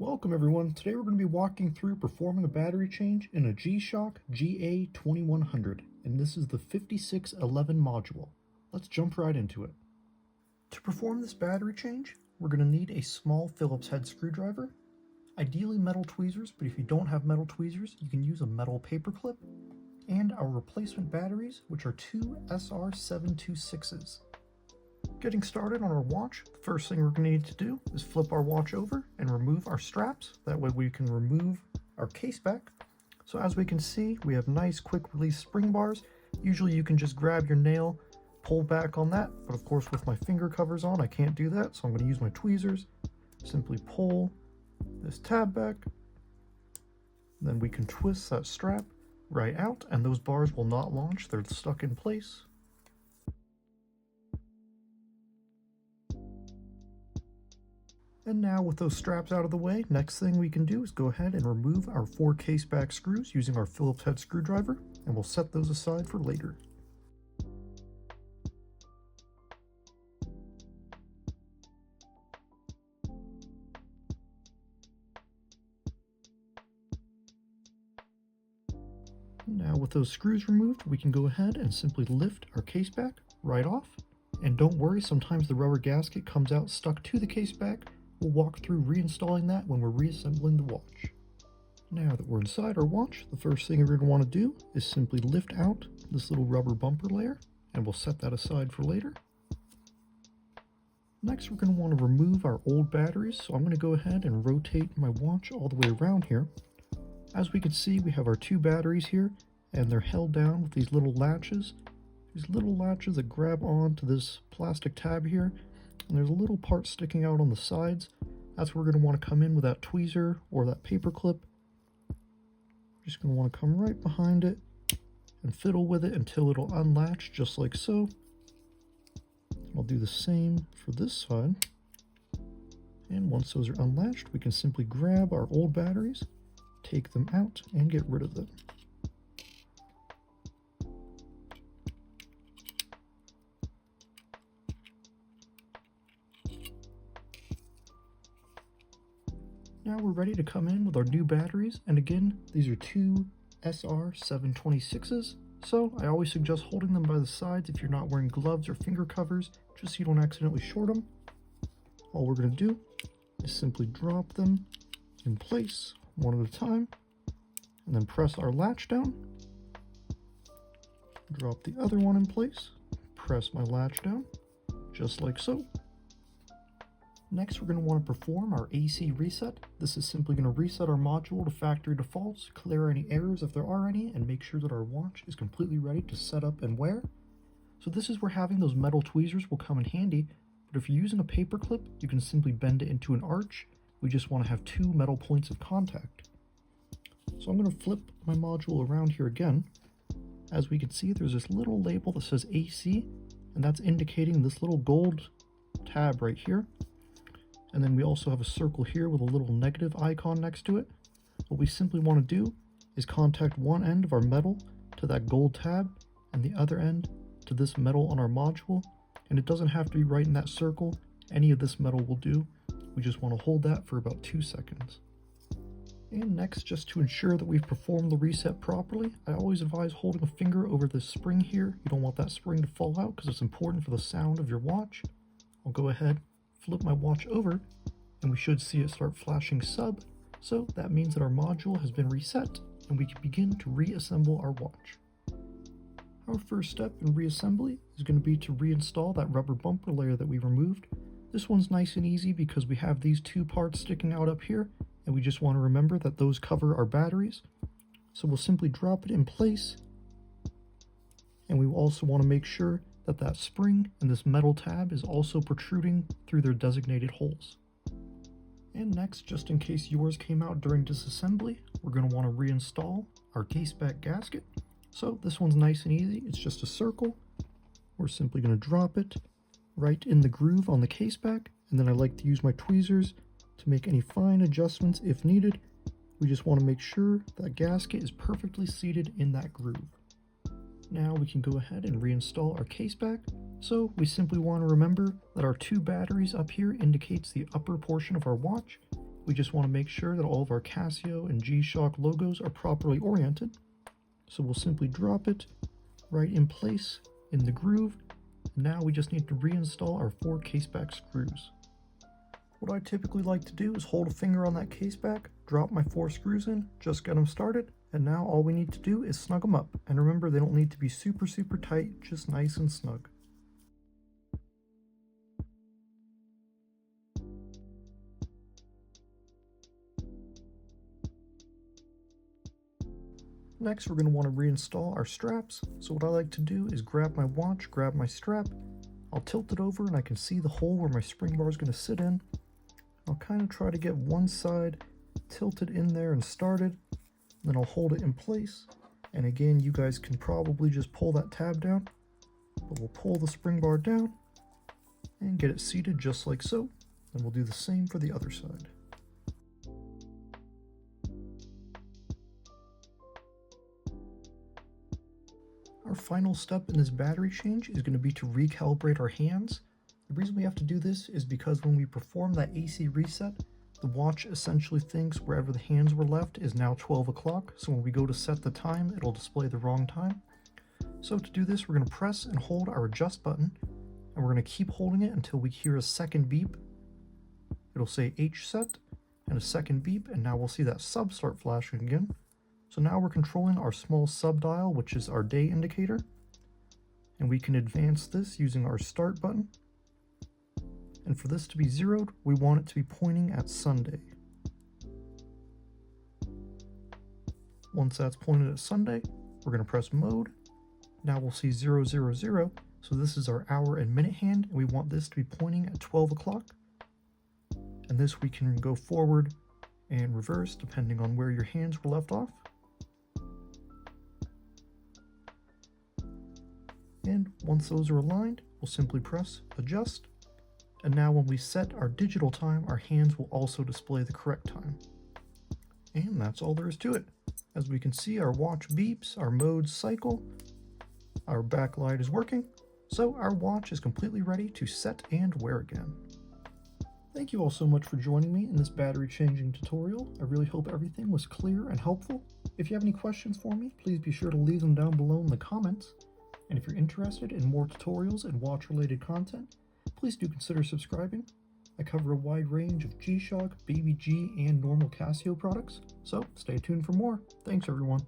Welcome everyone. Today we're going to be walking through performing a battery change in a G-Shock GA-2100, and this is the 5611 module. Let's jump right into it. To perform this battery change, we're going to need a small Phillips head screwdriver, ideally metal tweezers, but if you don't have metal tweezers, you can use a metal paper clip, and our replacement batteries, which are two SR726s. Getting started on our watch, the first thing we're going to need to do is flip our watch over and remove our straps. That way we can remove our case back. So as we can see, we have nice quick release spring bars. Usually you can just grab your nail, pull back on that, but of course with my finger covers on I can't do that, so I'm going to use my tweezers. Simply pull this tab back, then we can twist that strap right out and those bars will not launch, they're stuck in place. And now with those straps out of the way, next thing we can do is go ahead and remove our 4 case back screws using our Phillips head screwdriver, and we'll set those aside for later. Now with those screws removed, we can go ahead and simply lift our case back right off. And don't worry, sometimes the rubber gasket comes out stuck to the case back. We'll walk through reinstalling that when we're reassembling the watch. Now that we're inside our watch, the first thing we're going to want to do is simply lift out this little rubber bumper layer, and we'll set that aside for later. Next, we're going to want to remove our old batteries, so I'm going to go ahead and rotate my watch all the way around here. As we can see, we have our 2 batteries here, and they're held down with these little latches. These little latches that grab onto this plastic tab here. And there's a little part sticking out on the sides. That's where we're going to want to come in with that tweezer or that paper clip. Just going to want to come right behind it and fiddle with it until it'll unlatch just like so. I'll do the same for this side. And once those are unlatched, we can simply grab our old batteries, take them out, and get rid of them. Now we're ready to come in with our new batteries, and again, these are 2 SR726s, so I always suggest holding them by the sides if you're not wearing gloves or finger covers, just so you don't accidentally short them. All we're going to do is simply drop them in place one at a time, and then press our latch down. Drop the other one in place, press my latch down, just like so. Next, we're going to want to perform our AC reset. This is simply going to reset our module to factory defaults, clear any errors if there are any, and make sure that our watch is completely ready to set up and wear. So this is where having those metal tweezers will come in handy, but if you're using a paper clip, you can simply bend it into an arch. We just want to have 2 metal points of contact. So I'm going to flip my module around here again. As we can see, there's this little label that says AC, and that's indicating this little gold tab right here. And then we also have a circle here with a little negative icon next to it. What we simply want to do is contact one end of our metal to that gold tab and the other end to this metal on our module. And it doesn't have to be right in that circle. Any of this metal will do. We just want to hold that for about 2 seconds. And next, just to ensure that we've performed the reset properly, I always advise holding a finger over this spring here. You don't want that spring to fall out because it's important for the sound of your watch. I'll go ahead, flip my watch over, and we should see it start flashing sub, so that means that our module has been reset and we can begin to reassemble our watch. Our first step in reassembly is going to be to reinstall that rubber bumper layer that we removed. This one's nice and easy because we have these 2 parts sticking out up here, and we just want to remember that those cover our batteries. So we'll simply drop it in place, and we also want to make sure that that spring and this metal tab is also protruding through their designated holes. And next, just in case yours came out during disassembly, we're going to want to reinstall our case back gasket. So this one's nice and easy, it's just a circle. We're simply going to drop it right in the groove on the case back, and then I like to use my tweezers to make any fine adjustments if needed. We just want to make sure that gasket is perfectly seated in that groove. Now we can go ahead and reinstall our case back. So we simply want to remember that our 2 batteries up here indicates the upper portion of our watch, we just want to make sure that all of our Casio and G-Shock logos are properly oriented. So we'll simply drop it right in place in the groove. Now we just need to reinstall our 4 caseback screws. What I typically like to do is hold a finger on that caseback, drop my 4 screws in, just get them started, and now all we need to do is snug them up. And remember, they don't need to be super tight, just nice and snug. Next, we're going to want to reinstall our straps. So what I like to do is grab my watch, grab my strap, I'll tilt it over and I can see the hole where my spring bar is going to sit in. I'll kind of try to get one side tilted in there and started, then I'll hold it in place. And again, you guys can probably just pull that tab down, but we'll pull the spring bar down and get it seated just like so. Then we'll do the same for the other side. Our final step in this battery change is going to be to recalibrate our hands. The reason we have to do this is because when we perform that AC reset, the watch essentially thinks wherever the hands were left is now 12 o'clock, so when we go to set the time, it'll display the wrong time. So to do this, we're going to press and hold our adjust button, and we're going to keep holding it until we hear a second beep. It'll say H set, and a second beep, and now we'll see that sub start flashing again. So now we're controlling our small sub dial, which is our day indicator, and we can advance this using our start button. And for this to be zeroed, we want it to be pointing at Sunday. Once that's pointed at Sunday, we're going to press mode. Now we'll see 000, so this is our hour and minute hand, and we want this to be pointing at 12 o'clock. And this we can go forward and reverse depending on where your hands were left off. And once those are aligned, we'll simply press adjust. And now when we set our digital time, our hands will also display the correct time. And that's all there is to it. As we can see, our watch beeps, our modes cycle, our backlight is working, so our watch is completely ready to set and wear again. Thank you all so much for joining me in this battery changing tutorial. I really hope everything was clear and helpful. If you have any questions for me, please be sure to leave them down below in the comments. And if you're interested in more tutorials and watch related content, please do consider subscribing. I cover a wide range of G-Shock, Baby G, and normal Casio products, so stay tuned for more. Thanks everyone.